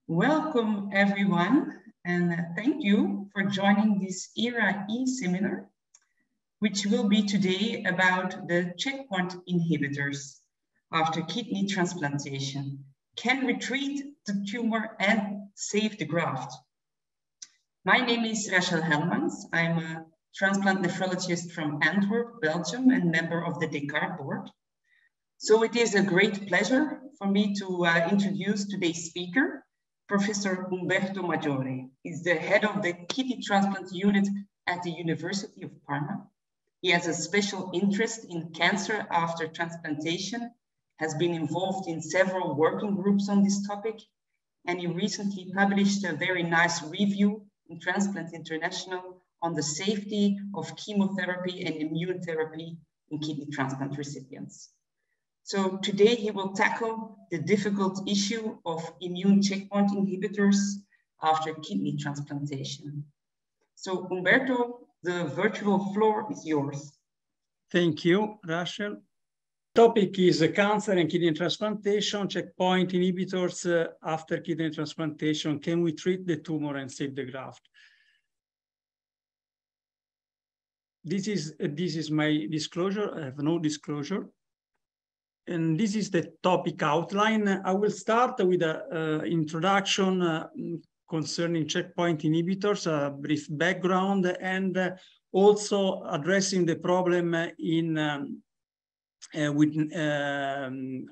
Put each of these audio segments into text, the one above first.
Welcome everyone, and thank you for joining this ERA e-seminar, which will be today about the checkpoint inhibitors after kidney transplantation. Can we treat the tumor and save the graft? My name is Hellemans. I'm a transplant nephrologist from Antwerp, Belgium, and member of the DESCaRTES board. So it is a great pleasure for me to introduce today's speaker, Professor Umberto Maggiore. He's the head of the kidney transplant unit at the University of Parma. He has a special interest in cancer after transplantation, has been involved in several working groups on this topic, and he recently published a very nice review in Transplant International on the safety of chemotherapy and immune therapy in kidney transplant recipients. So today he will tackle the difficult issue of immune checkpoint inhibitors after kidney transplantation. So Umberto, the virtual floor is yours. Thank you, Rachel. Topic is cancer and kidney transplantation, checkpoint inhibitors after kidney transplantation. Can we treat the tumor and save the graft? This is my disclosure. I have no disclosure. And this is the topic outline. I will start with an introduction concerning checkpoint inhibitors, a brief background, and also addressing the problem in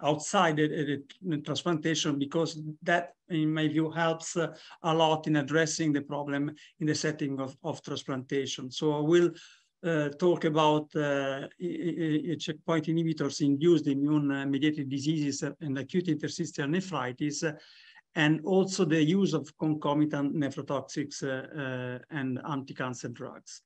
outside the transplantation, because that, in my view, helps a lot in addressing the problem in the setting of transplantation. So I will talk about checkpoint inhibitors induced immune-mediated diseases and acute interstitial nephritis, and also the use of concomitant nephrotoxics and anti-cancer drugs.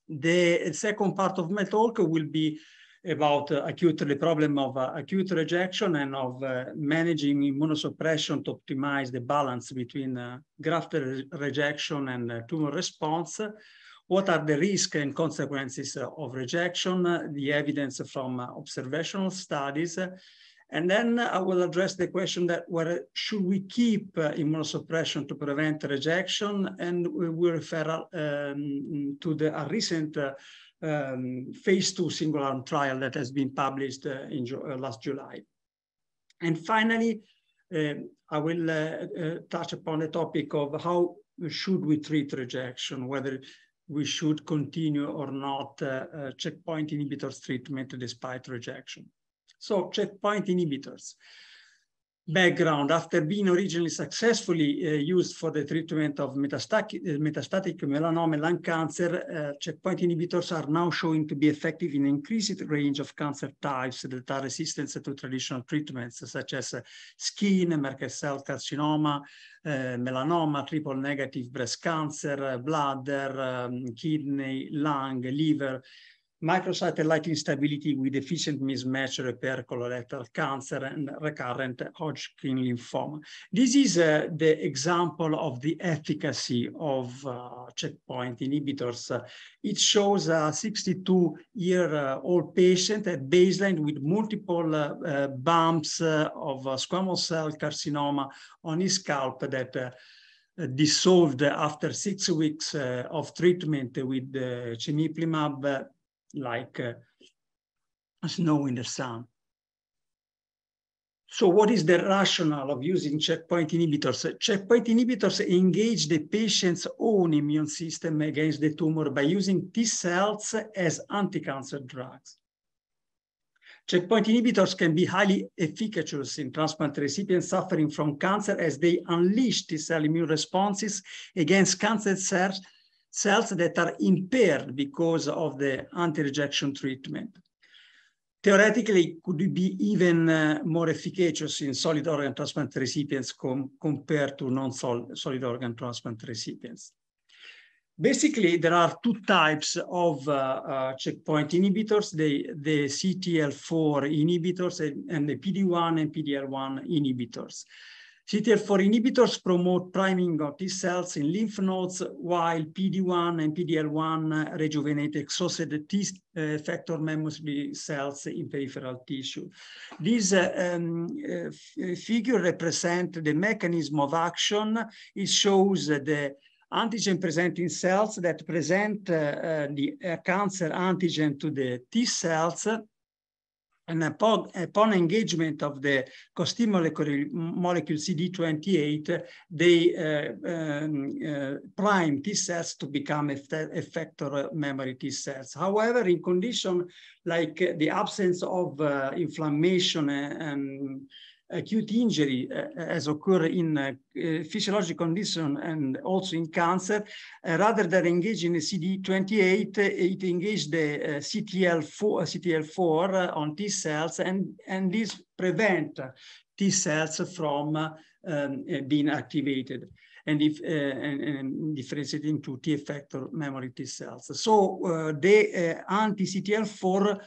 The second part of my talk will be about the problem of acute rejection and of managing immunosuppression to optimize the balance between graft rejection and tumor response. What are the risks and consequences of rejection, the evidence from observational studies, and then I will address the question that whether should we keep immunosuppression to prevent rejection, and we will refer to the recent phase 2 single-arm trial that has been published in last July. And finally, I will touch upon the topic of how should we treat rejection, whether we should continue or not checkpoint inhibitors treatment despite rejection. So checkpoint inhibitors. Background: after being originally successfully used for the treatment of metastatic melanoma and lung cancer, checkpoint inhibitors are now showing to be effective in an increased range of cancer types that are resistant to traditional treatments, such as skin, Merkel cell carcinoma, melanoma, triple negative breast cancer, bladder, kidney, lung, liver, microsatellite instability with efficient mismatch repair colorectal cancer, and recurrent Hodgkin lymphoma. This is the example of the efficacy of checkpoint inhibitors. It shows a 62-year-old patient at baseline with multiple bumps of squamous cell carcinoma on his scalp that dissolved after 6 weeks of treatment with cemiplimab, like snow in the sun. So what is the rationale of using checkpoint inhibitors? Checkpoint inhibitors engage the patient's own immune system against the tumor by using T cells as anti-cancer drugs. Checkpoint inhibitors can be highly efficacious in transplant recipients suffering from cancer, as they unleash T cell immune responses against cancer cells that are impaired because of the anti-rejection treatment. Theoretically, could it be even more efficacious in solid organ transplant recipients compared to non-solid organ transplant recipients? Basically, there are two types of checkpoint inhibitors, the CTLA-4 inhibitors and the PD-1 and PD-L1 inhibitors. CTLA-4 inhibitors promote priming of T cells in lymph nodes, while PD-1 and PD-L1 rejuvenate exhausted T effector memory cells in peripheral tissue. This figure represents the mechanism of action. It shows the antigen-presenting cells that present the cancer antigen to the T cells. And upon engagement of the costimulatory molecule CD28, they prime T cells to become effector memory T cells. However, in conditions like the absence of inflammation and acute injury, as occur in physiological condition and also in cancer, rather than engaging the CD28, it engaged the CTLA-4 on T cells, and this prevent T cells from being activated and differentiating to T effector memory T cells. So the anti-CTLA-4,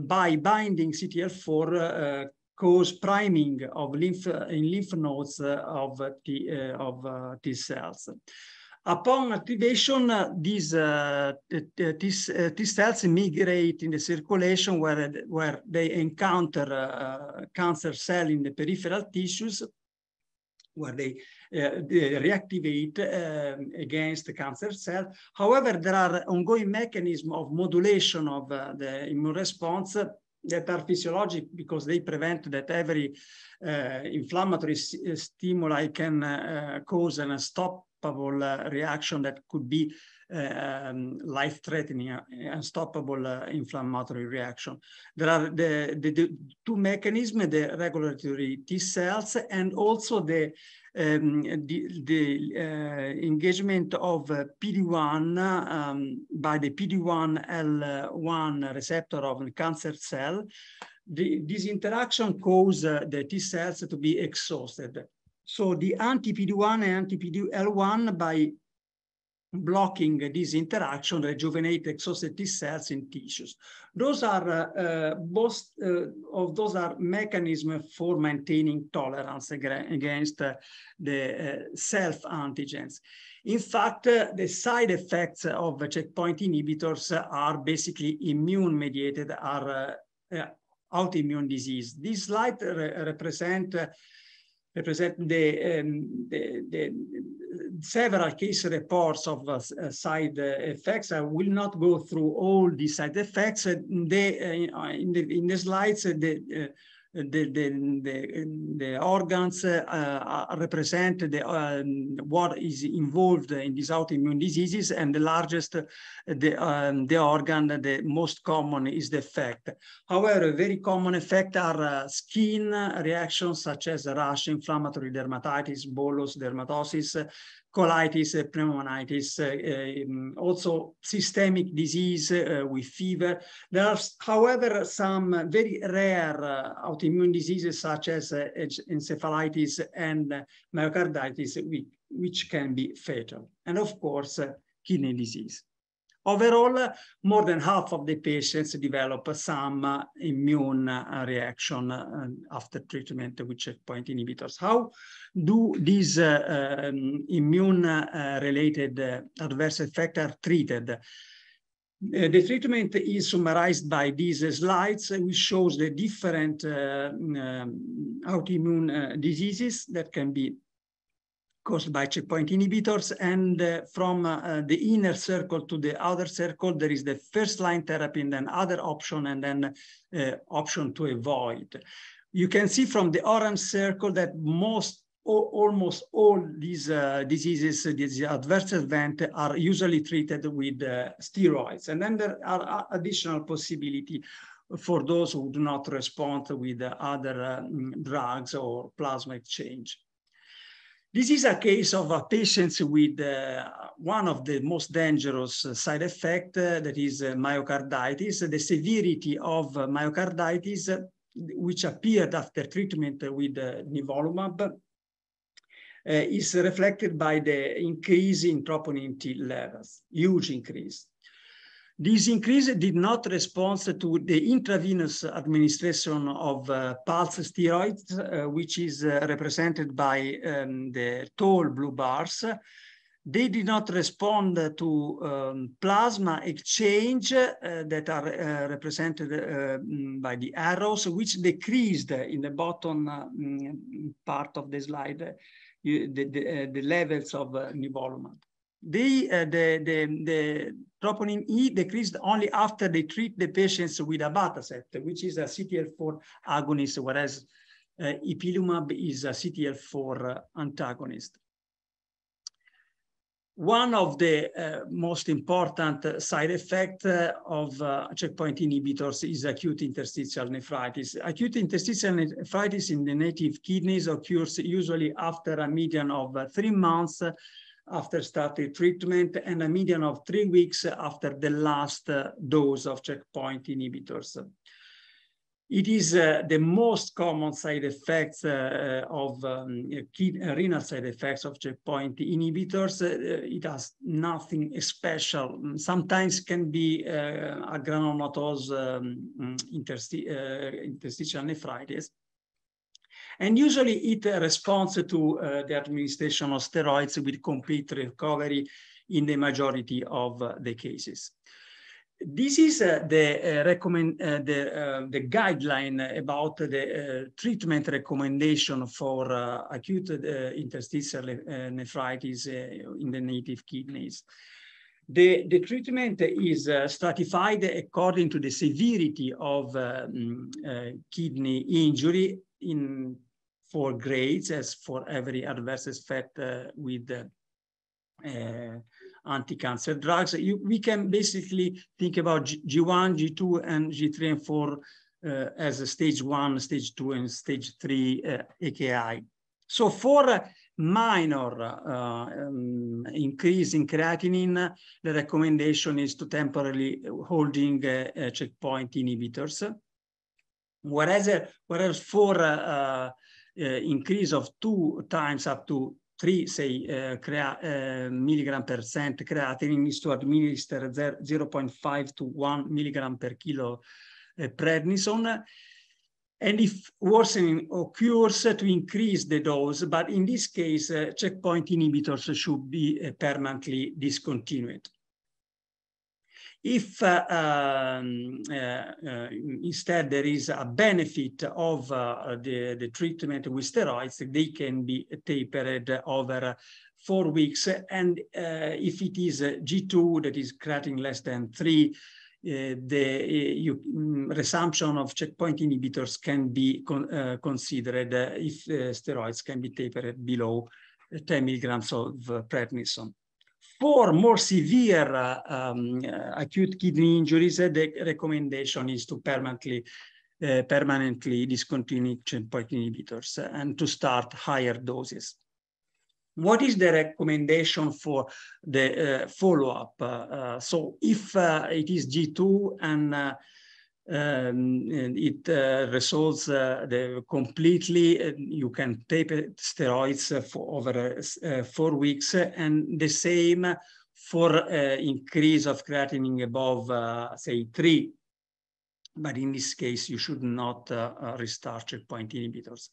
by binding CTLA-4, cause priming of lymph nodes of T cells. Upon activation, these T cells migrate in the circulation where they encounter cancer cell in the peripheral tissues, where they reactivate against the cancer cell. However, there are ongoing mechanisms of modulation of the immune response that are physiologic, because they prevent that every inflammatory stimuli can cause an unstoppable reaction that could be life-threatening, unstoppable inflammatory reaction. There are the two mechanisms, the regulatory T cells and also the engagement of PD-1 by the PD-1L1 receptor of the cancer cell. This interaction causes the T cells to be exhausted. So the anti-PD-1 and anti-PD-L1, by blocking this interaction, rejuvenate exhausted T cells in tissues. Those are both of those are mechanisms for maintaining tolerance against the self-antigens. In fact, the side effects of checkpoint inhibitors are basically immune-mediated, are autoimmune disease. This slide represent the several case reports of side effects. I will not go through all these side effects. In the slides, the organs represent what is involved in these autoimmune diseases, and the largest, the organ, the most common is the effect. However, very common effects are skin reactions such as rash, inflammatory dermatitis, bullous dermatosis, colitis, pneumonitis, also systemic disease with fever. There are, however, some very rare autoimmune diseases such as encephalitis and myocarditis, which can be fatal. And of course, kidney disease. Overall, more than half of the patients develop some immune reaction after treatment with checkpoint inhibitors. How do these immune-related adverse effects are treated? The treatment is summarized by these slides, which shows the different autoimmune diseases that can be caused by checkpoint inhibitors, and from the inner circle to the outer circle, there is the first-line therapy, and then other option, and then option to avoid. You can see from the orange circle that almost all these diseases, these adverse events, are usually treated with steroids, and then there are additional possibility for those who do not respond with other drugs or plasma exchange. This is a case of a patient with one of the most dangerous side effects, that is myocarditis. The severity of myocarditis, which appeared after treatment with nivolumab, is reflected by the increase in troponin T levels, huge increase. This increase did not respond to the intravenous administration of pulse steroids, which is represented by the tall blue bars. They did not respond to plasma exchange that are represented by the arrows, which decreased in the bottom part of the slide, the levels of nivolumab. The troponin E decreased only after they treat the patients with abatacept, which is a CTLA-4 agonist, whereas ipilimumab is a CTLA-4 antagonist. One of the most important side effects of checkpoint inhibitors is acute interstitial nephritis. Acute interstitial nephritis in the native kidneys occurs usually after a median of 3 months after starting treatment and a median of 3 weeks after the last dose of checkpoint inhibitors. It is the most common side effects of renal side effects of checkpoint inhibitors. It has nothing special. Sometimes can be a granulomatous interstitial nephritis. And usually it responds to the administration of steroids with complete recovery in the majority of the cases. This is the guideline about the treatment recommendation for acute interstitial nephritis in the native kidneys. The treatment is stratified according to the severity of kidney injury in 4 grades, as for every adverse effect with anti-cancer drugs. We can basically think about G1, G2, and G3 and 4 as a stage 1, stage 2, and stage 3 AKI. So for minor increase in creatinine, the recommendation is to temporarily holding checkpoint inhibitors. Whereas for increase of 2 times up to 3, say, milligram percent creatinine is to administer 0.5 to 1 milligram per kilo prednisone. And if worsening occurs, to increase the dose, but in this case, checkpoint inhibitors should be permanently discontinued. If instead there is a benefit of the treatment with steroids, they can be tapered over 4 weeks. And if it is G2, that is creatinine less than 3, the resumption of checkpoint inhibitors can be considered if steroids can be tapered below 10 milligrams of prednisone. For more severe acute kidney injuries, the recommendation is to permanently discontinue checkpoint inhibitors and to start higher doses. What is the recommendation for the follow-up? So if it is G2 and it resolves completely, you can taper steroids for over 4 weeks, and the same for increase of creatinine above, say, 3. But in this case, you should not restart checkpoint inhibitors.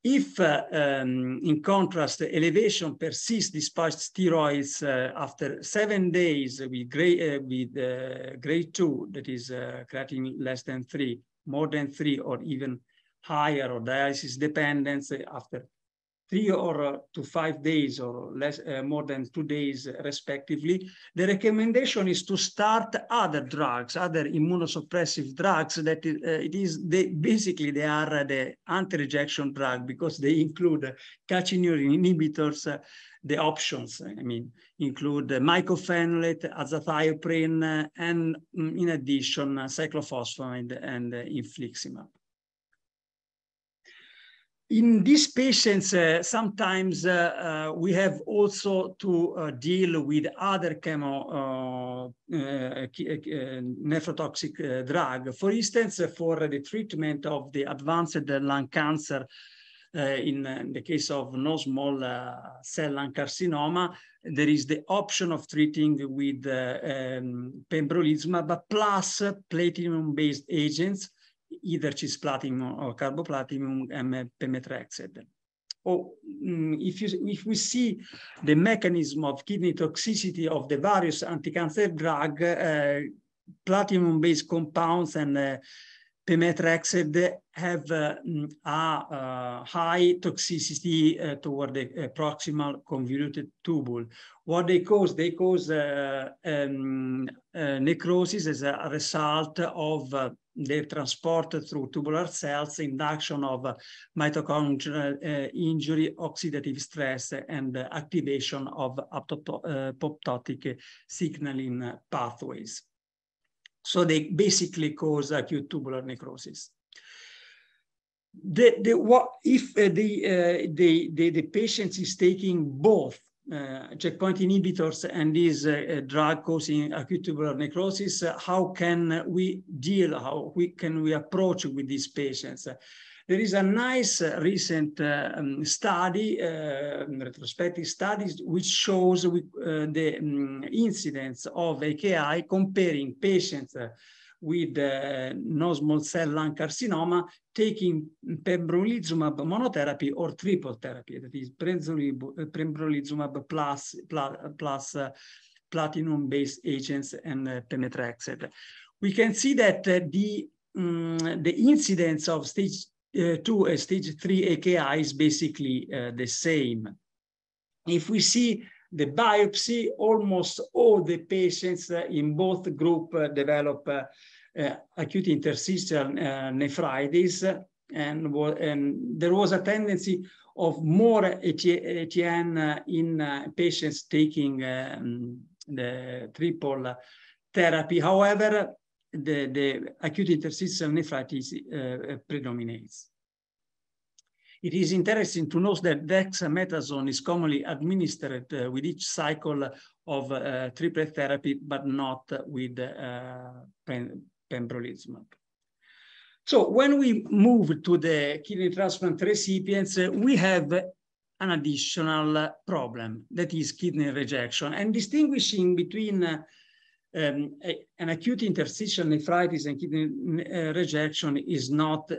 If, in contrast, the elevation persists despite steroids after 7 days with grade 2, that is creatinine less than 3, more than 3, or even higher, or dialysis dependence after 3 to 5 days or less, more than 2 days respectively, the recommendation is to start other drugs, other immunosuppressive drugs that basically they are the anti-rejection drug because they include calcineurin inhibitors, the options, I mean, include mycophenolate, azathioprine, and in addition, cyclophosphamide and infliximab. In these patients, sometimes we have also to deal with other nephrotoxic drug. For instance, for the treatment of the advanced lung cancer, in the case of non-small cell lung carcinoma, there is the option of treating with pembrolizumab plus platinum-based agents, either cisplatin or carboplatin and pemetrexed. If we see the mechanism of kidney toxicity of the various anti-cancer drugs, platinum-based compounds and pemetrexed have a high toxicity toward the proximal convoluted tubule. What they cause? They cause necrosis as a result of their transport through tubular cells, induction of mitochondrial injury, oxidative stress, and activation of apoptotic signaling pathways. So they basically cause acute tubular necrosis. If the patient is taking both checkpoint inhibitors and this drug causing acute tubular necrosis, how can we deal, can we approach with these patients? There is a nice recent study, retrospective studies, which shows the incidence of AKI comparing patients with non-small cell lung carcinoma taking pembrolizumab monotherapy or triple therapy, that is pembrolizumab plus platinum-based agents and pemetrexed. We can see that the incidence of stage 2 and stage 3 AKI is basically the same. If we see the biopsy, almost all the patients in both groups develop acute interstitial nephritis, and there was a tendency of more ATN in patients taking the triple therapy. However, the acute interstitial nephritis predominates. It is interesting to note that dexamethasone is commonly administered with each cycle of triplet therapy, but not with pembrolizumab. So when we move to the kidney transplant recipients, we have an additional problem, that is kidney rejection. And distinguishing between an acute interstitial nephritis and kidney rejection is not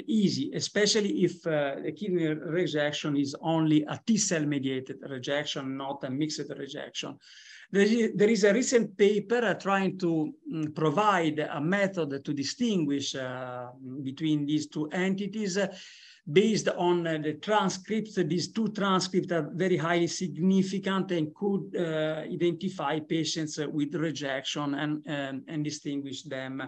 easy, especially if the kidney rejection is only a T-cell mediated rejection, not a mixed rejection. There is a recent paper trying to provide a method to distinguish between these two entities based on the transcripts. These two transcripts are very highly significant and could identify patients with rejection and distinguish them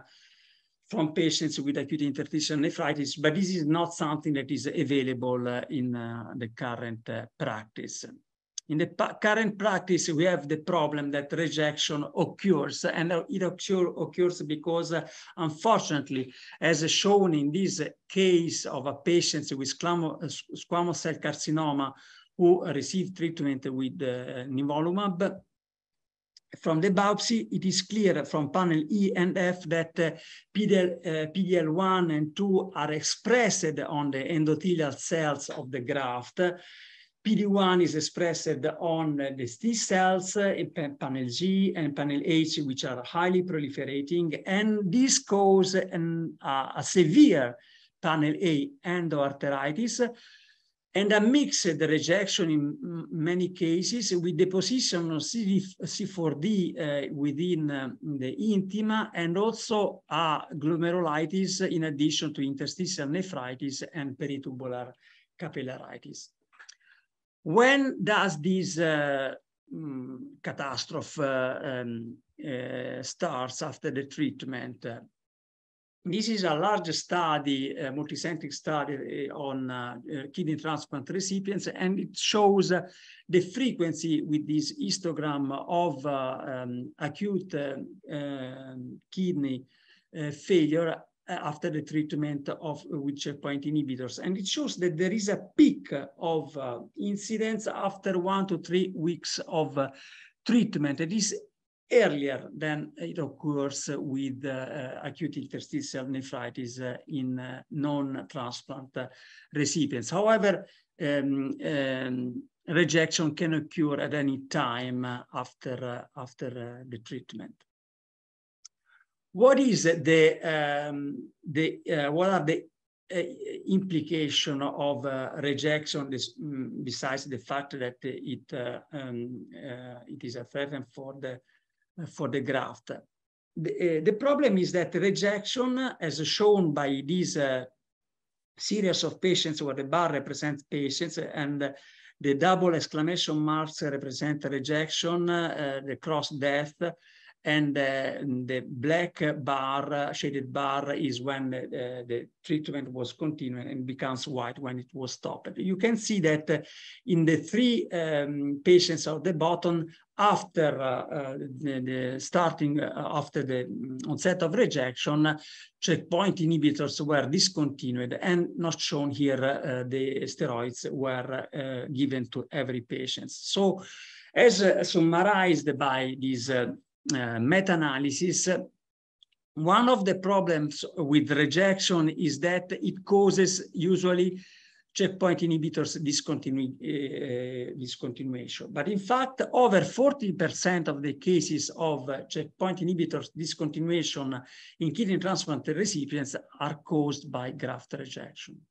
from patients with acute interstitial nephritis. But this is not something that is available in the current practice. In the current practice, we have the problem that rejection occurs, and it occurs because, unfortunately, as shown in this case of a patient with squamous cell carcinoma who received treatment with nivolumab, from the biopsy, it is clear from panel E and F that PDL1 and 2 are expressed on the endothelial cells of the graft. PD1 is expressed on the T cells in panel G and panel H, which are highly proliferating, and this causes a severe panel A endoarteritis and a mixed rejection in many cases with deposition of C4D within the intima, and also a glomerulitis in addition to interstitial nephritis and peritubular capillaritis. When does this catastrophe starts after the treatment? This is a large study, a multicentric study on kidney transplant recipients, and it shows the frequency with this histogram of acute kidney failure after the treatment with checkpoint inhibitors. And it shows that there is a peak of incidence after 1 to 3 weeks of treatment. It is earlier than it occurs with acute interstitial nephritis in non-transplant recipients. However, rejection can occur at any time after the treatment. What is what are the implication of rejection besides the fact that it is a threat for the graft? The problem is that rejection, as shown by this series of patients where the bar represents patients and the double exclamation marks represent rejection, the cross death, and the black bar, shaded bar, is when the treatment was continued and becomes white when it was stopped. You can see that in the three patients at the bottom, after after the onset of rejection, checkpoint inhibitors were discontinued, and not shown here, the steroids were given to every patient. So, as summarized by this meta-analysis, one of the problems with rejection is that it causes usually checkpoint inhibitors discontinuation. But in fact, over 40% of the cases of checkpoint inhibitors discontinuation in kidney transplant recipients are caused by graft rejection.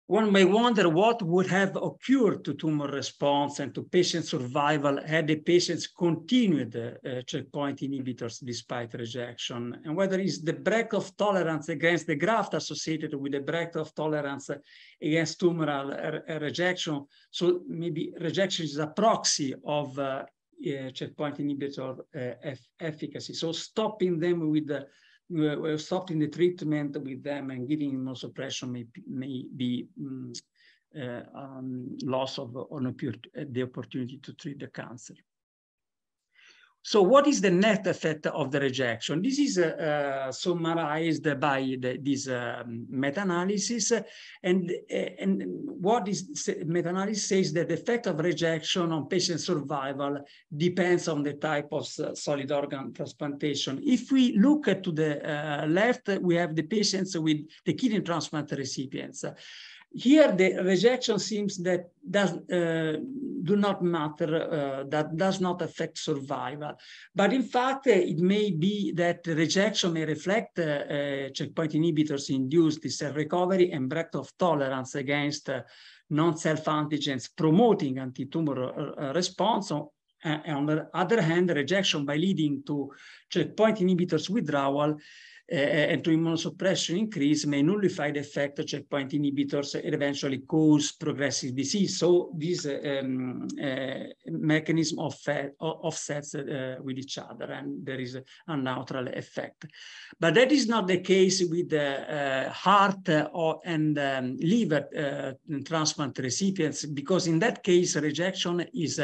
One may wonder what would have occurred to tumor response and to patient survival had the patients continued checkpoint inhibitors despite rejection, and whether is the breadth of tolerance against the graft associated with the breadth of tolerance against tumoral rejection. So maybe rejection is a proxy of checkpoint inhibitor efficacy. So stopping them with stopping the treatment with them and giving immunosuppression may be loss of the opportunity to treat the cancer. So what is the net effect of the rejection? This is summarized by this meta-analysis, and what is meta-analysis says that the effect of rejection on patient survival depends on the type of solid organ transplantation. If we look at to the left, we have the patients with the kidney transplant recipients. Here, the rejection seems that do not matter, that does not affect survival. But in fact, it may be that rejection may reflect checkpoint inhibitors induced cell recovery and breadth of tolerance against non-self antigens promoting anti-tumor response. And on the other hand, rejection by leading to checkpoint inhibitors withdrawal and to immunosuppression increase may nullify the effect of checkpoint inhibitors and eventually cause progressive disease. So this mechanism offsets with each other, and there is a neutral effect. But that is not the case with the heart and liver transplant recipients, because in that case, rejection is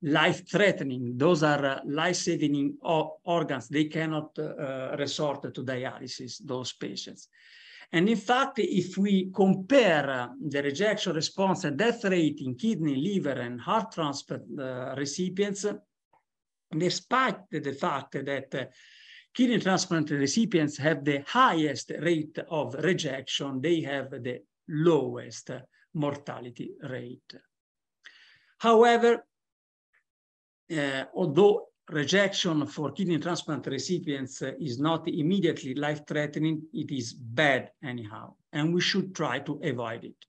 life-threatening. Those are life-saving organs. They cannot resort to dialysis, those patients. And in fact, if we compare the rejection response and death rate in kidney, liver, and heart transplant recipients, despite the fact that kidney transplant recipients have the highest rate of rejection, they have the lowest mortality rate. However, although rejection for kidney transplant recipients is not immediately life-threatening, it is bad anyhow, and we should try to avoid it.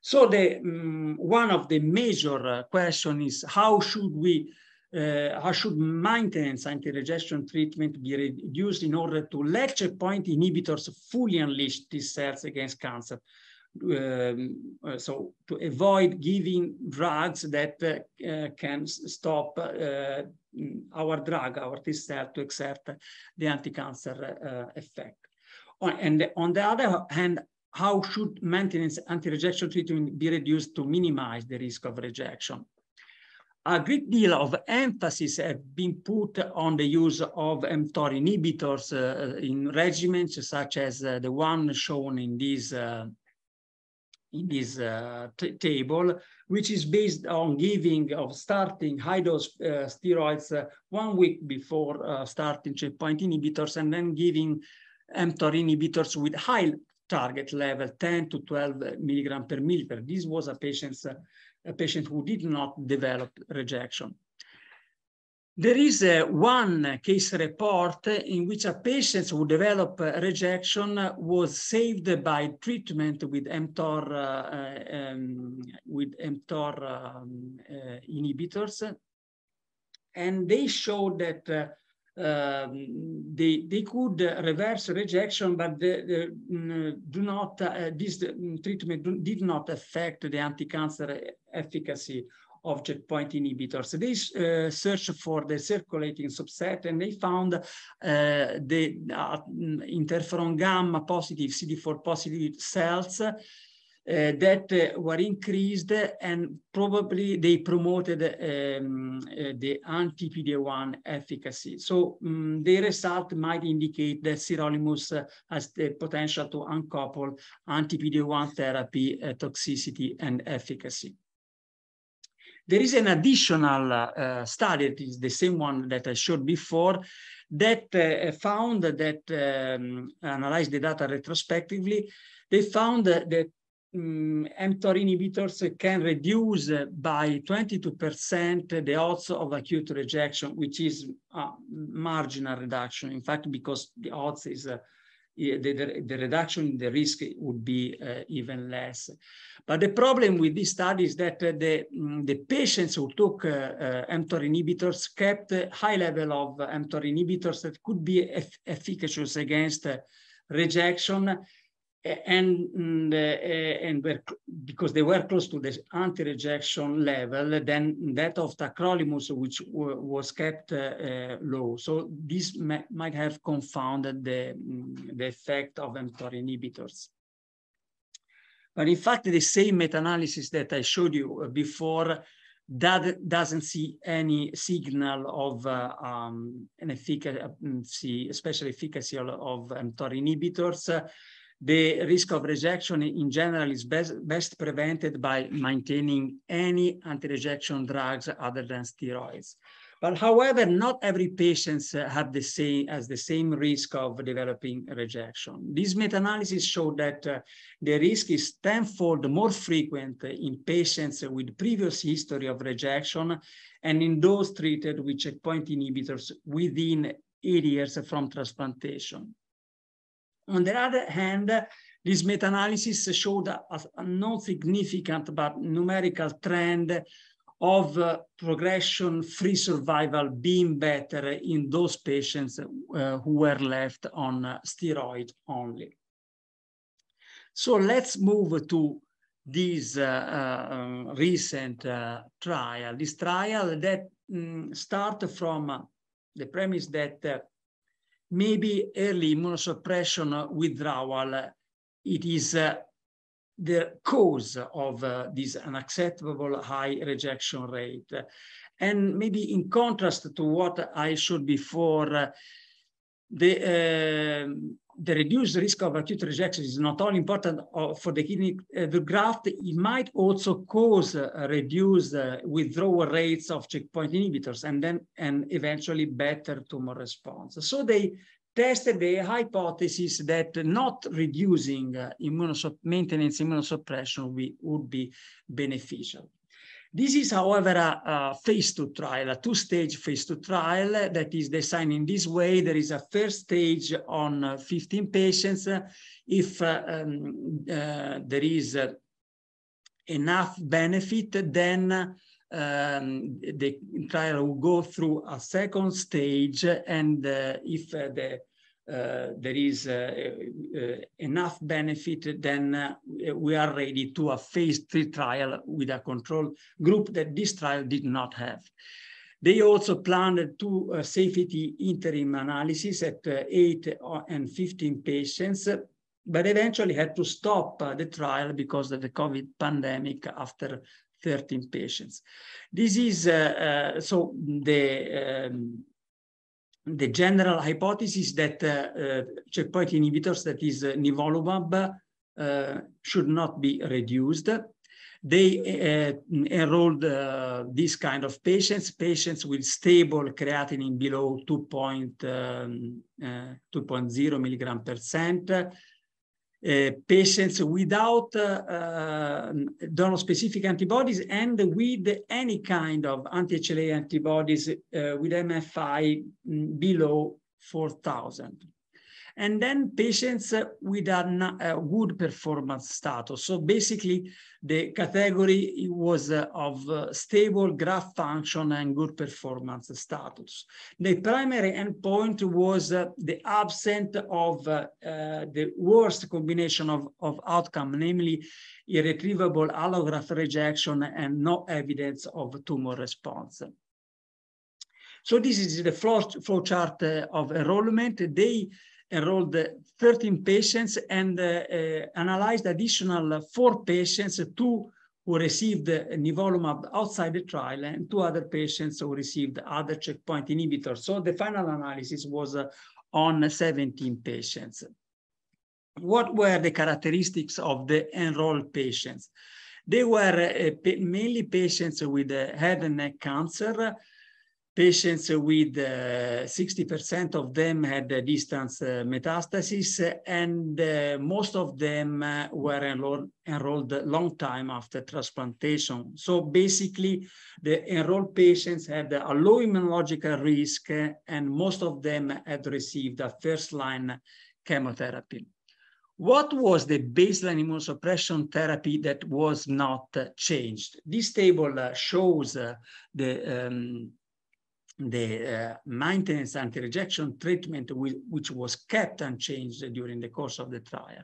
So one of the major questions is how should maintenance anti-rejection treatment be reduced in order to let checkpoint inhibitors fully unleash T cells against cancer? So to avoid giving drugs that can stop our T cell to exert the anti-cancer effect. And on the other hand, how should maintenance anti-rejection treatment be reduced to minimize the risk of rejection? A great deal of emphasis has been put on the use of mTOR-ihibitors in regimens such as the one shown in this in this table, which is based on starting high-dose steroids 1 week before starting checkpoint inhibitors, and then giving mTOR inhibitors with high target level, 10 to 12 milligram per milliliter. This was a patient who did not develop rejection. There is one case report in which a patient who developed rejection was saved by treatment with mTOR inhibitors, and they showed that they could reverse rejection, but this treatment did not affect the anti-cancer efficacy of checkpoint inhibitors. They searched for the circulating subset, and they found the interferon gamma positive, CD4 positive cells that were increased, and probably they promoted the anti-PD-1 efficacy. So the result might indicate that sirolimus has the potential to uncouple anti-PD-1 therapy, toxicity, and efficacy. There is an additional study, it is the same one that I showed before, that found that, analyzed the data retrospectively, they found that mTOR inhibitors can reduce by 22% the odds of acute rejection, which is a marginal reduction. In fact, because the odds is the reduction in the risk would be even less. But the problem with this study is that the patients who took mTOR inhibitors kept a high level of mTOR inhibitors that could be efficacious against rejection, and because they were close to the anti-rejection level, then that of tacrolimus, which was kept low. So this might have confounded the effect of mTOR inhibitors. But in fact, the same meta-analysis that I showed you before doesn't see any signal of an efficacy, especially efficacy of mTOR inhibitors. The risk of rejection in general is best prevented by maintaining any anti-rejection drugs other than steroids. But however, not every patient has the same risk of developing rejection. This meta-analysis showed that the risk is tenfold more frequent in patients with previous history of rejection and in those treated with checkpoint inhibitors within 8 years from transplantation. On the other hand, this meta-analysis showed a non-significant but numerical trend of progression-free survival being better in those patients who were left on steroid only. So let's move to this recent trial. This trial that starts from the premise that maybe early immunosuppression withdrawal, it is the cause of this unacceptable high rejection rate. And maybe in contrast to what I showed before, the reduced risk of acute rejection is not only important for the kidney, the graft, it might also cause reduced withdrawal rates of checkpoint inhibitors and eventually better tumor response. So they tested the hypothesis that not reducing maintenance immunosuppression would be beneficial. This is, however, a phase 2 trial, a two-stage phase 2 trial that is designed in this way. There is a first stage on 15 patients. If there is enough benefit, then the trial will go through a second stage, and if there is enough benefit, then we are ready to a phase 3 trial with a control group that this trial did not have. They also planned 2 safety interim analyses at 8 and 15 patients, but eventually had to stop the trial because of the COVID pandemic after 13 patients. This is so the general hypothesis that checkpoint inhibitors, that is nivolumab, should not be reduced. They enrolled this kind of patients with stable creatinine below 2.0 milligram percent, patients without donor-specific antibodies and with any kind of anti-HLA antibodies with MFI below 4,000. And then patients with a good performance status. So basically, the category was of stable graft function and good performance status. The primary endpoint was the absence of the worst combination of outcome, namely irretrievable allograft rejection and no evidence of tumor response. So this is the flow chart of enrollment. They enrolled 13 patients and analyzed additional 4 patients, 2 who received nivolumab outside the trial and 2 other patients who received other checkpoint inhibitors. So the final analysis was on 17 patients. What were the characteristics of the enrolled patients? They were mainly patients with head and neck cancer. Patients with 60% of them had distant metastasis, and most of them were enrolled a long time after transplantation. So basically, the enrolled patients had a low immunological risk, and most of them had received a first-line chemotherapy. What was the baseline immunosuppression therapy that was not changed? This table shows the maintenance anti-rejection treatment which was kept unchanged during the course of the trial.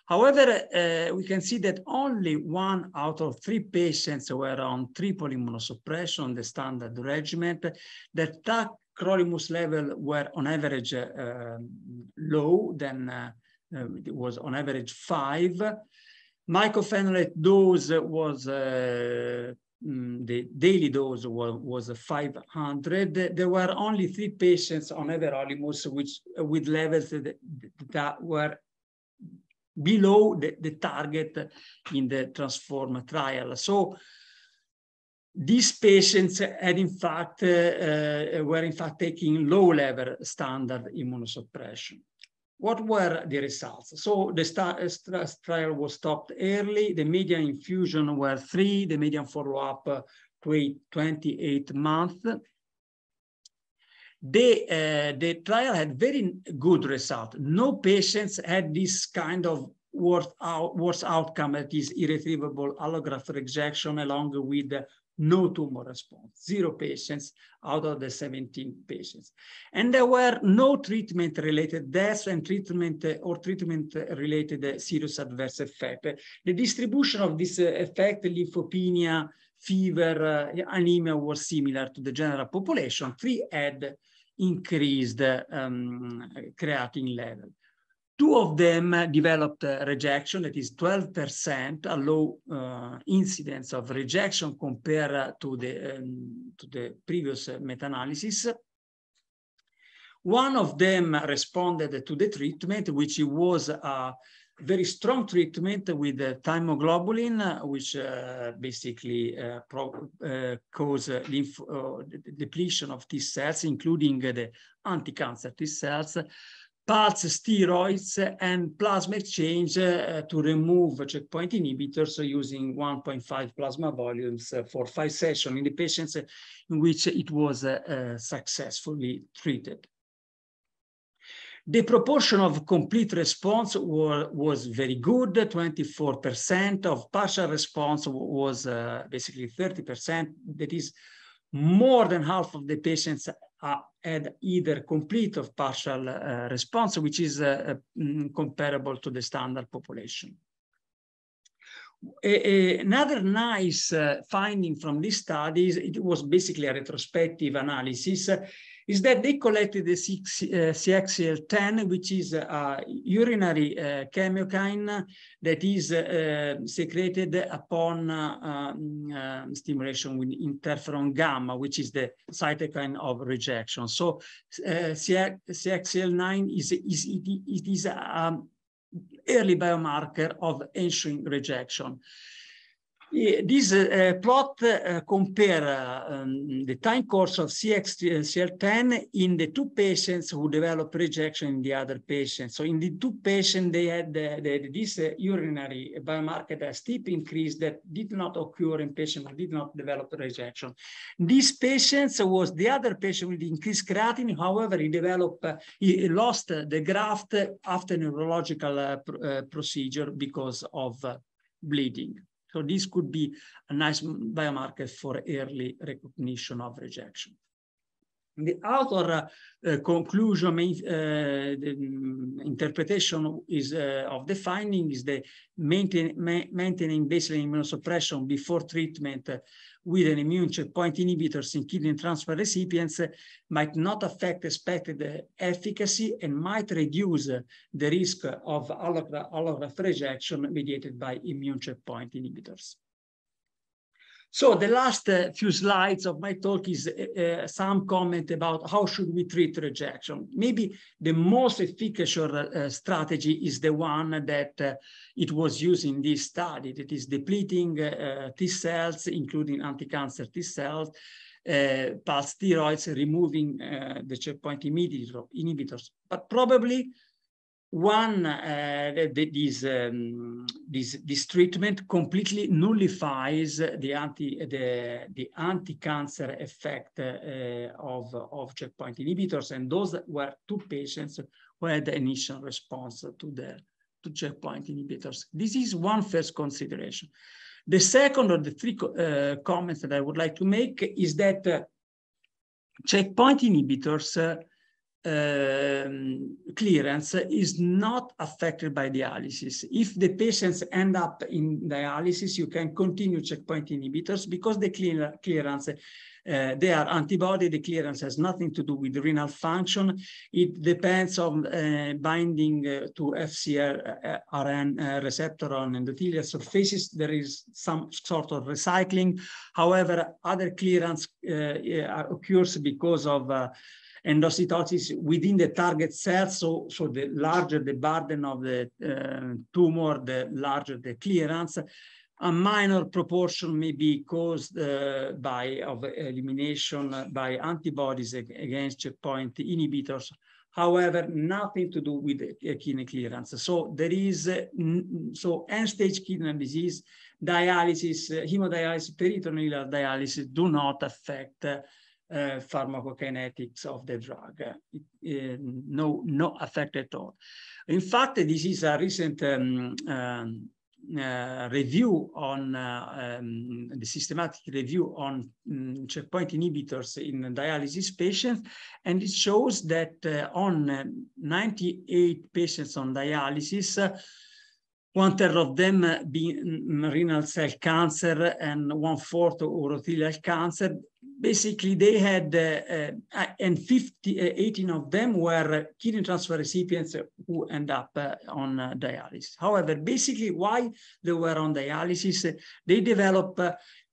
However, we can see that only 1 out of 3 patients were on triple immunosuppression, the standard regimen. The tacrolimus level were on average low, it was on average 5. Mycophenolate dose was the daily dose was 500. There were only 3 patients on everolimus with levels that were below the target in the Transform trial. So these patients had were in fact taking low-level standard immunosuppression. What were the results? So the trial was stopped early. The median infusion were 3. The median follow-up 28 months. The trial had very good result. No patients had this kind of worse outcome, that is irretrievable allograft rejection, along with no tumor response. 0 patients out of the 17 patients. And there were no treatment-related deaths and treatment-related serious adverse effect. The distribution of this effect, lymphopenia, fever, anemia, was similar to the general population. 3 had increased creatinine level. 2 of them developed rejection, that is 12%, a low incidence of rejection compared to the previous meta-analysis. 1 of them responded to the treatment, which was a very strong treatment with thymoglobulin, which basically cause depletion of T cells, including the anti-cancer T cells, pulse steroids, and plasma exchange to remove checkpoint inhibitors using 1.5 plasma volumes for 5 sessions in the patients in which it was successfully treated. The proportion of complete response was very good. 24% of partial response was basically 30%. That is, more than half of the patients had either complete or partial response, which is comparable to the standard population. Another nice finding from these studies, it was basically a retrospective analysis, is that they collected the CXCL10, which is a urinary chemokine that is secreted upon stimulation with interferon gamma, which is the cytokine of rejection. So CXCL9 is a early biomarker of ensuring rejection. This plot compare the time course of CXCL10 in the two patients who developed rejection in the other patients. So in the two patients, they had this urinary biomarker, a steep increase that did not occur in patients who did not develop rejection. These patients was the other patient with increased creatinine. However, he lost the graft after neurological procedure because of bleeding. So this could be a nice biomarker for early recognition of rejection. The author conclusion, the interpretation is of the finding is the maintaining baseline immunosuppression before treatment with an immune checkpoint inhibitors in kidney transplant recipients might not affect expected efficacy and might reduce the risk of allograft rejection mediated by immune checkpoint inhibitors. So the last few slides of my talk is some comment about how should we treat rejection. Maybe the most efficacious strategy is the one that it was used in this study, that is depleting T cells, including anti-cancer T cells, plus steroids, removing the checkpoint inhibitors. But probably this treatment completely nullifies the anti-cancer effect of checkpoint inhibitors, and those were two patients who had the initial response to checkpoint inhibitors. This is one first consideration. The second of the three comments that I would like to make is that checkpoint inhibitors clearance is not affected by dialysis. If the patients end up in dialysis, you can continue checkpoint inhibitors because the clearance, they are antibody, the clearance has nothing to do with renal function. It depends on binding to FcRn receptor on endothelial surfaces. There is some sort of recycling. However, other clearance occurs because of endocytosis within the target cells, so the larger the burden of the tumor, the larger the clearance. A minor proportion may be caused by elimination by antibodies against checkpoint inhibitors. However, nothing to do with kidney clearance. So there is end-stage kidney disease, dialysis, hemodialysis, peritoneal dialysis do not affect pharmacokinetics of the drug. No effect at all. In fact, this is a recent review on the systematic review on checkpoint inhibitors in dialysis patients, and it shows that on 98 patients on dialysis, 1/3 of them being renal cell cancer and 1/4 urothelial cancer. Basically, they had, and 18 of them were kidney transplant recipients who end up on dialysis. However, basically, why they were on dialysis, they develop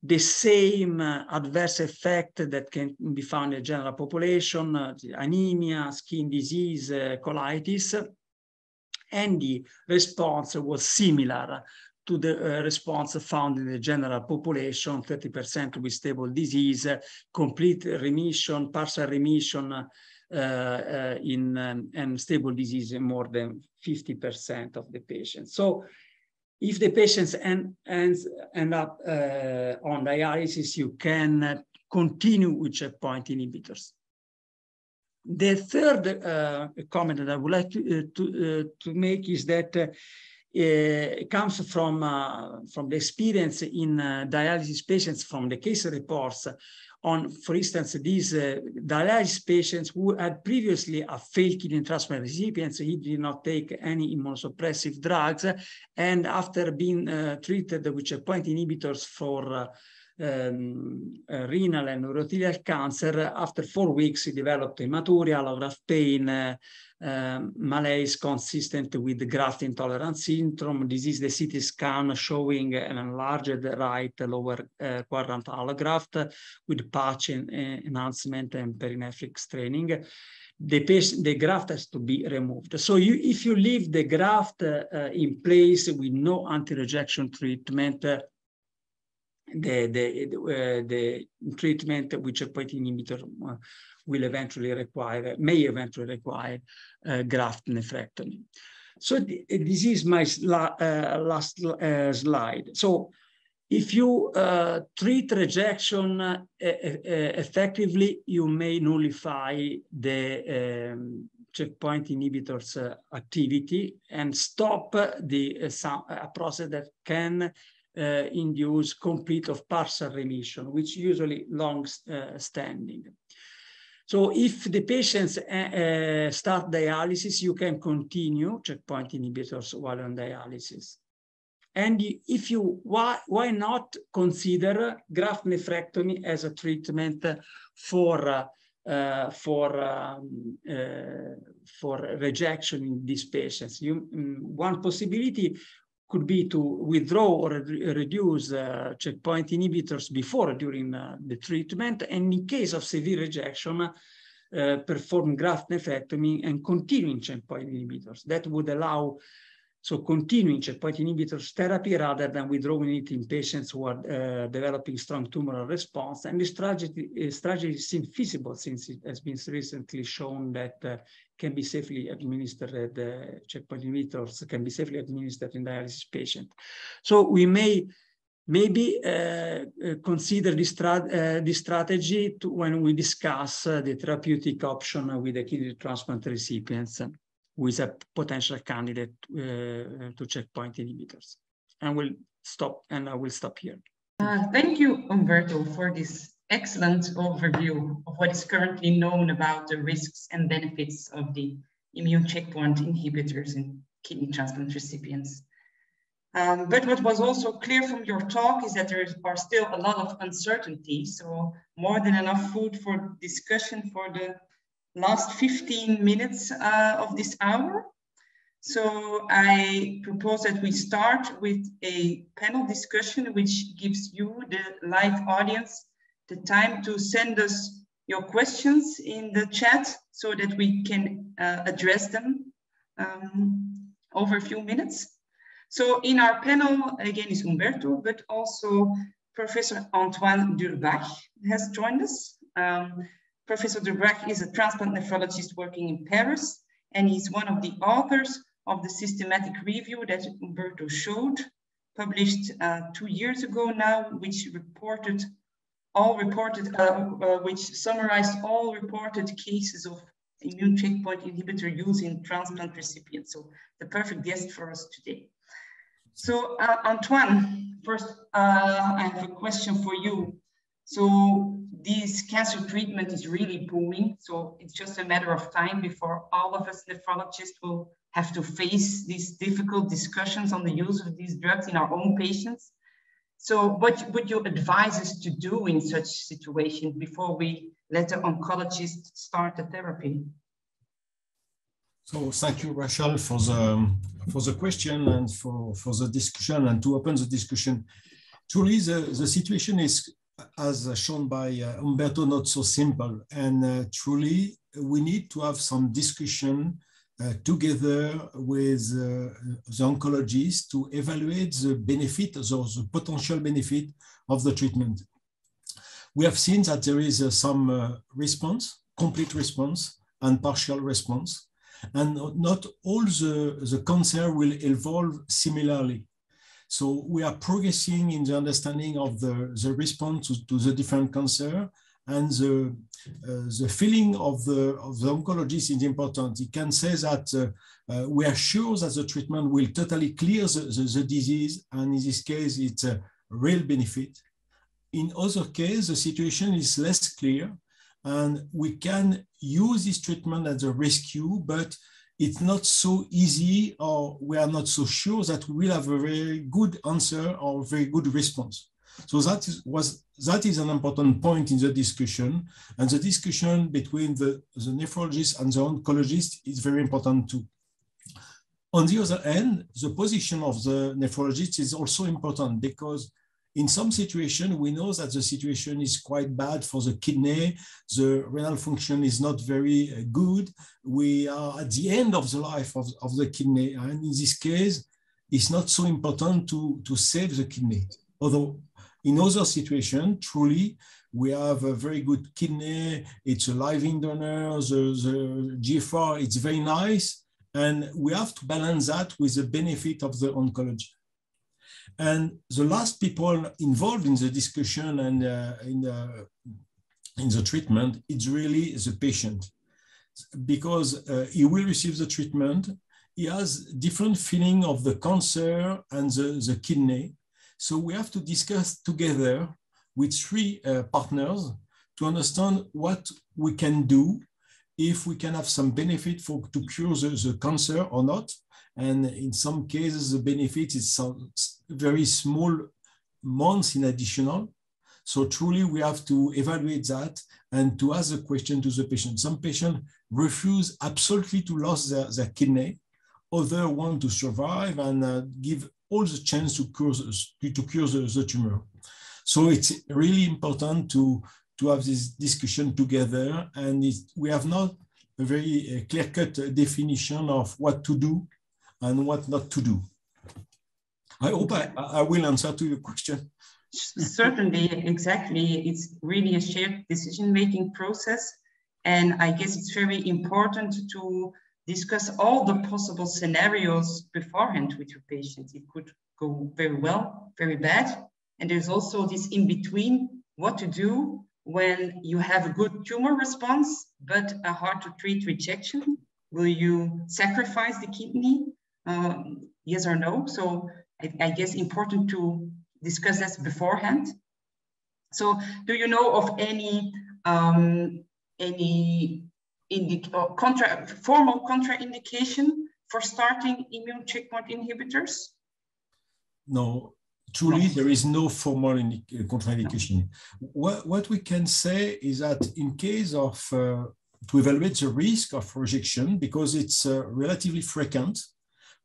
the same adverse effect that can be found in the general population, anemia, skin disease, colitis, and the response was similar to the response found in the general population, 30% with stable disease, complete remission, partial remission, and stable disease in more than 50% of the patients. So if the patients end up on dialysis, you can continue with checkpoint inhibitors. The third comment that I would like to make is that it comes from the experience in dialysis patients, from the case reports on, for instance, these dialysis patients who had previously a failed kidney transplant recipients. He did not take any immunosuppressive drugs, and after being treated with checkpoint inhibitors for renal and urothelial cancer. After 4 weeks, he developed hematuria, allograft pain, malaise consistent with the graft intolerance syndrome. This is the CT scan showing an enlarged right lower quadrant allograft with patch enhancement and perinephric straining. The graft has to be removed. So if you leave the graft in place with no anti-rejection treatment, the treatment with checkpoint inhibitor may eventually require graft nephrectomy. So this is my last slide. So if you treat rejection effectively, you may nullify the checkpoint inhibitors activity and stop a process that can induce complete or partial remission, which usually long-standing. So if the patients start dialysis, you can continue checkpoint inhibitors while on dialysis. And if you, why not consider graft nephrectomy as a treatment for rejection in these patients? One possibility could be to withdraw or reduce checkpoint inhibitors before or during the treatment, and in case of severe rejection, perform graft nephrectomy and continuing checkpoint inhibitors. That would allow continuing checkpoint inhibitors therapy rather than withdrawing it in patients who are developing strong tumoral response. And this strategy seems feasible since it has been recently shown that can be safely administered, checkpoint inhibitors can be safely administered in dialysis patients. So we may maybe consider this strategy when we discuss the therapeutic option with the kidney transplant recipients who is a potential candidate to checkpoint inhibitors. And I will stop here. Thank you, Umberto, for this excellent overview of what is currently known about the risks and benefits of the immune checkpoint inhibitors in kidney transplant recipients. But what was also clear from your talk is that there are still a lot of uncertainties, so more than enough food for discussion for the last 15 minutes of this hour. So I propose that we start with a panel discussion, which gives you, the live audience, the time to send us your questions in the chat so that we can address them over a few minutes. So in our panel, again, is Umberto, but also Professor Antoine Durrbach has joined us. Professor Durrbach is a transplant nephrologist working in Paris, and he's one of the authors of the systematic review that Umberto showed, published 2 years ago now, which summarized all reported cases of immune checkpoint inhibitor use in transplant recipients. So the perfect guest for us today. So Antoine, first I have a question for you. So this cancer treatment is really booming. So it's just a matter of time before all of us nephrologists will have to face these difficult discussions on the use of these drugs in our own patients. So what would you advise us to do in such situations before we let the oncologist start the therapy? So thank you, Rachel, for the question and for the discussion and to open the discussion. Truly, the situation is, as shown by Umberto, not so simple. And truly, we need to have some discussion together with the oncologist to evaluate the benefit or the potential benefit of the treatment. We have seen that there is some response, complete response and partial response, and not all the cancer will evolve similarly. So we are progressing in the understanding of the response to the different cancer, and the feeling of the oncologist is important. He can say that we are sure that the treatment will totally clear the disease, and in this case, it's a real benefit. In other cases, the situation is less clear, and we can use this treatment as a rescue, but it's not so easy, or we are not so sure that we will have a very good answer or very good response. So that is an important point in the discussion, and the discussion between the nephrologist and the oncologist is very important too. On the other hand, the position of the nephrologist is also important, because in some situations, we know that the situation is quite bad for the kidney. The renal function is not very good. We are at the end of the life of the kidney. And in this case, it's not so important to save the kidney. Although in other situations, truly, we have a very good kidney. It's a living donor. The GFR, it's very nice. And we have to balance that with the benefit of the oncology. And the last people involved in the discussion and in the treatment, it's really the patient, because he will receive the treatment. He has different feeling of the cancer and the kidney. So we have to discuss together with three partners to understand what we can do, if we can have some benefit to cure the cancer or not. And in some cases, the benefit is some very small amounts in additional. So truly, we have to evaluate that and to ask the question to the patient. Some patients refuse absolutely to lose their kidney. Others want to survive and give all the chance to cure the tumor. So it's really important to have this discussion together. And we have not a very clear-cut definition of what to do and what not to do. I hope I will answer to your question. Certainly, exactly. It's really a shared decision-making process. And I guess it's very important to discuss all the possible scenarios beforehand with your patient. It could go very well, very bad. And there's also this in between, what to do when you have a good tumor response, but a hard to treat rejection. Will you sacrifice the kidney? Yes or no? So I guess important to discuss this beforehand. So do you know of any formal contraindication for starting immune checkpoint inhibitors? No, truly there is no formal contraindication. What we can say is that in case of, to evaluate the risk of rejection, because it's relatively frequent,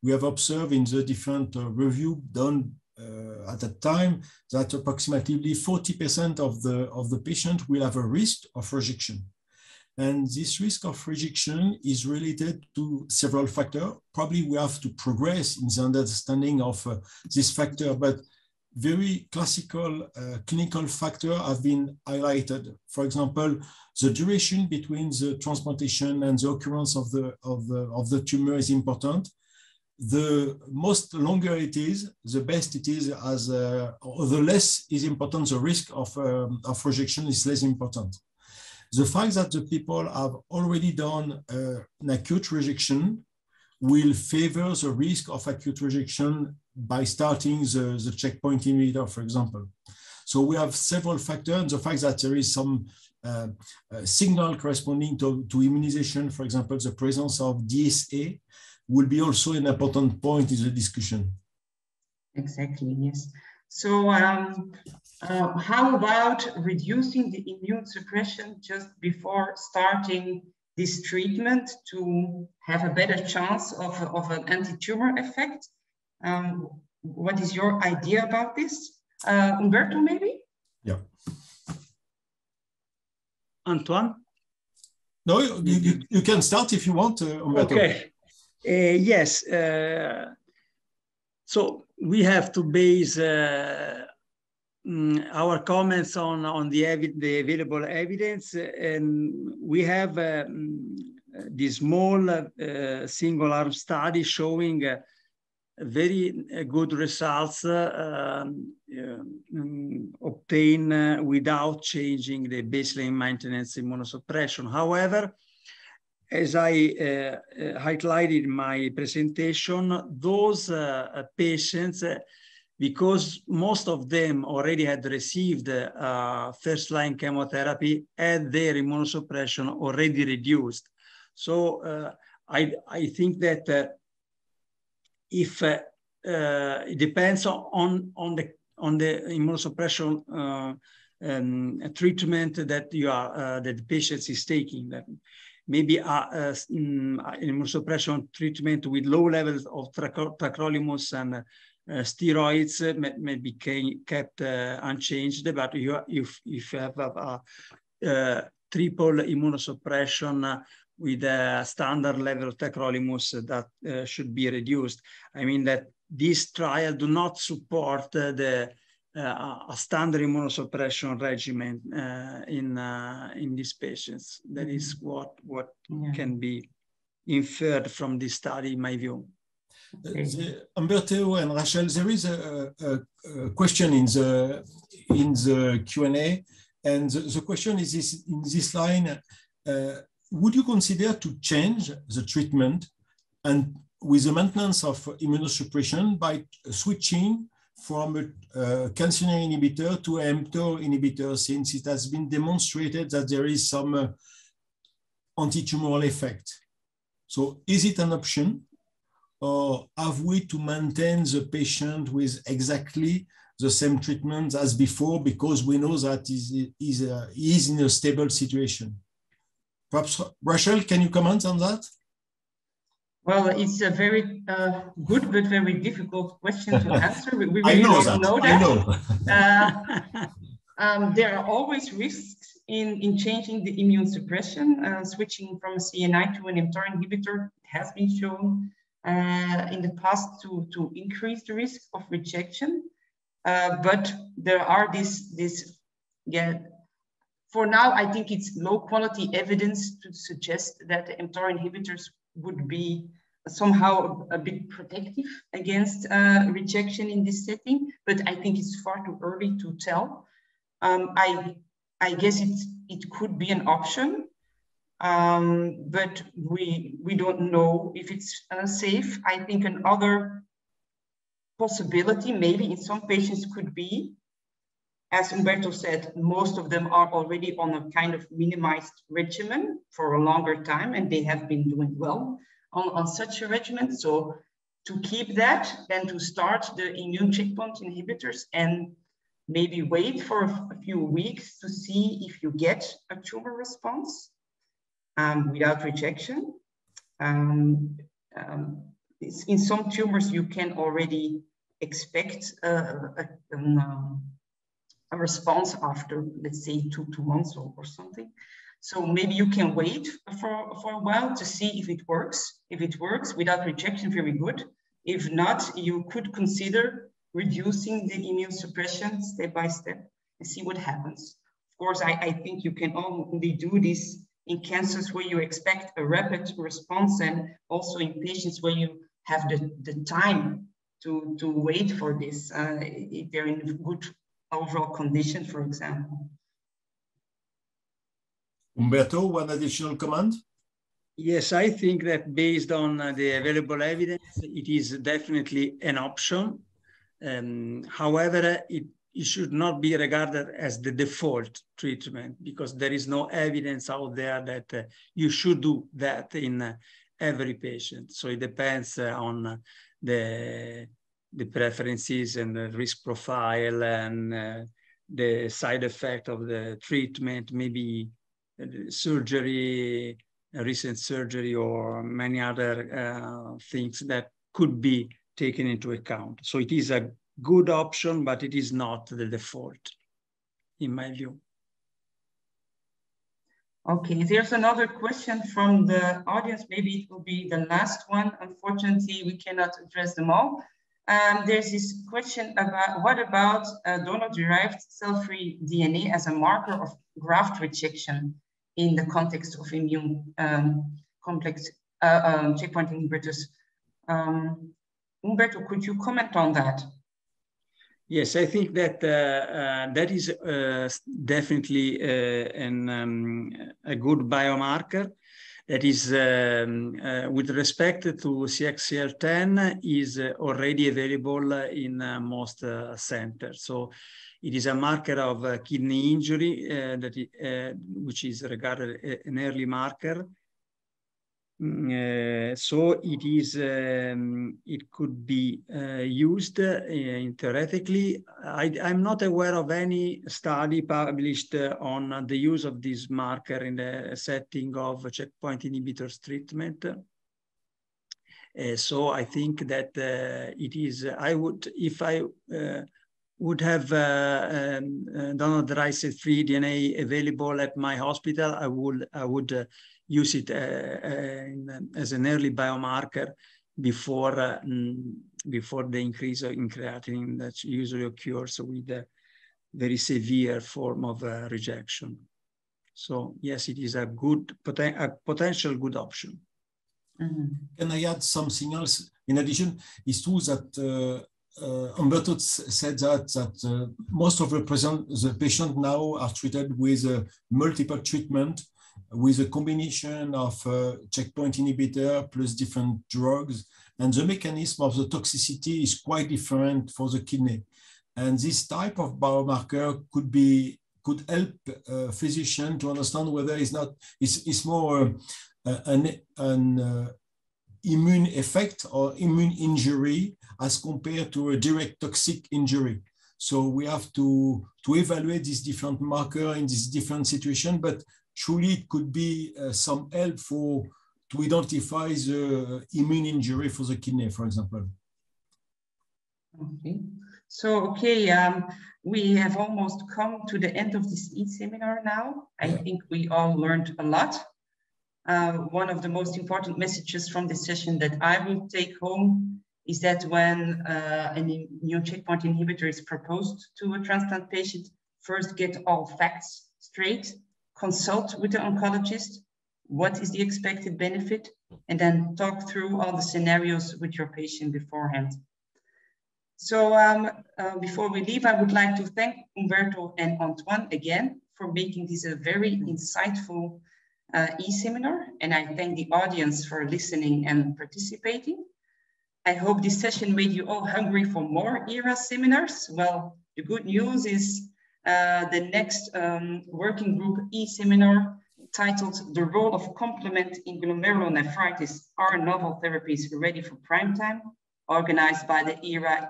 we have observed in the different review done at that time that approximately 40% of the patient will have a risk of rejection. And this risk of rejection is related to several factors. Probably we have to progress in the understanding of this factor, but very classical clinical factors have been highlighted. For example, the duration between the transplantation and the occurrence of the tumor is important. The most longer it is, the best it is, or the less is important, the risk of rejection is less important. The fact that the people have already done an acute rejection will favor the risk of acute rejection by starting the checkpoint inhibitor, for example. So we have several factors, and the fact that there is some signal corresponding to immunization, for example, the presence of DSA, will be also an important point in the discussion. Exactly, yes. So how about reducing the immune suppression just before starting this treatment to have a better chance of an anti-tumor effect? What is your idea about this? Umberto, maybe? Yeah. Antoine? No, you can start if you want, Umberto. Okay. Yes. So we have to base our comments on the available evidence, and we have this small single-arm study showing very good results obtained without changing the baseline maintenance immunosuppression. However, as I highlighted in my presentation, those patients, because most of them already had received first-line chemotherapy, had their immunosuppression already reduced. So I think that if it depends on on the immunosuppression treatment that that the patient is taking. That maybe immunosuppression treatment with low levels of tacrolimus and steroids may be kept unchanged, but if you have a triple immunosuppression with a standard level of tacrolimus, that should be reduced. I mean that this trial do not support a standard immunosuppression regimen in these patients. That is what can be inferred from this study, in my view. Umberto and Rachel, there is a question in the Q&A, and the question is in this line: would you consider to change the treatment and with the maintenance of immunosuppression by switching from a calcineurin inhibitor to a mTOR inhibitor, since it has been demonstrated that there is some anti-tumoral effect? So is it an option, or have we to maintain the patient with exactly the same treatment as before, because we know that he is in a stable situation? Perhaps, Rachel, can you comment on that? Well, it's a very good but very difficult question to answer. We really don't know that. I know. There are always risks in changing the immune suppression. Switching from a CNI to an mTOR inhibitor has been shown in the past to increase the risk of rejection. But there are for now, I think it's low quality evidence to suggest that the mTOR inhibitors would be somehow a bit protective against rejection in this setting, but I think it's far too early to tell. I guess it could be an option, but we don't know if it's safe. I think another possibility maybe in some patients could be, as Umberto said, most of them are already on a kind of minimized regimen for a longer time, and they have been doing well on such a regimen. So to keep that, then to start the immune checkpoint inhibitors and maybe wait for a few weeks to see if you get a tumor response without rejection. In some tumors, you can already expect a response after, let's say, two months or something. So maybe you can wait for a while to see if it works. If it works without rejection, very good. If not, you could consider reducing the immune suppression step by step and see what happens. Of course, I think you can only do this in cancers where you expect a rapid response, and also in patients where you have the time to wait for this, if they're in good overall condition, for example. Umberto, one additional comment? Yes, I think that based on the available evidence, it is definitely an option. However, it should not be regarded as the default treatment, because there is no evidence out there that you should do that in every patient. So it depends on the preferences and the risk profile and the side effect of the treatment, maybe surgery, recent surgery, or many other things that could be taken into account. So it is a good option, but it is not the default, in my view. Okay, there's another question from the audience. Maybe it will be the last one. Unfortunately, we cannot address them all. There's this question about what about donor-derived cell-free DNA as a marker of graft rejection in the context of immune complex checkpoint inhibitors. Umberto, could you comment on that? Yes, I think that that is definitely a good biomarker. That is, with respect to CXCL10, is already available in most centers. So it is a marker of kidney injury, which is regarded an early marker. So it is. It could be used theoretically. I'm not aware of any study published on the use of this marker in the setting of checkpoint inhibitors treatment. So I think that it is. I would, if I would have donor-derived DNA available at my hospital, I would use it as an early biomarker before the increase in creatinine that usually occurs with a very severe form of rejection. So yes, it is a good potential good option. Mm-hmm. Can I add something else? In addition, it's true that Umberto said that most of the patients now are treated with multiple treatment, with a combination of checkpoint inhibitor plus different drugs, and the mechanism of the toxicity is quite different for the kidney. And this type of biomarker could help physician to understand whether it's more an immune effect or immune injury as compared to a direct toxic injury. So we have to evaluate these different markers in this different situation, but truly it could be some help to identify the immune injury for the kidney, for example. Okay. So, we have almost come to the end of this e-seminar now. I think we all learned a lot. One of the most important messages from this session that I will take home is that when a new checkpoint inhibitor is proposed to a transplant patient, first get all facts straight, consult with the oncologist, what is the expected benefit, and then talk through all the scenarios with your patient beforehand. So before we leave, I would like to thank Umberto and Antoine again for making this a very insightful e-seminar, and I thank the audience for listening and participating. I hope this session made you all hungry for more ERA seminars. Well, the good news is the next working group e-seminar titled The Role of Complement in Glomerulonephritis, Are Novel Therapies Ready for Prime Time? Organized by the ERA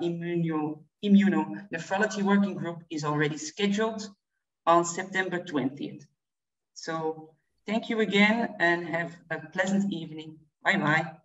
Immunonephrology Working Group is already scheduled on September 20th. So thank you again and have a pleasant evening. Bye-bye.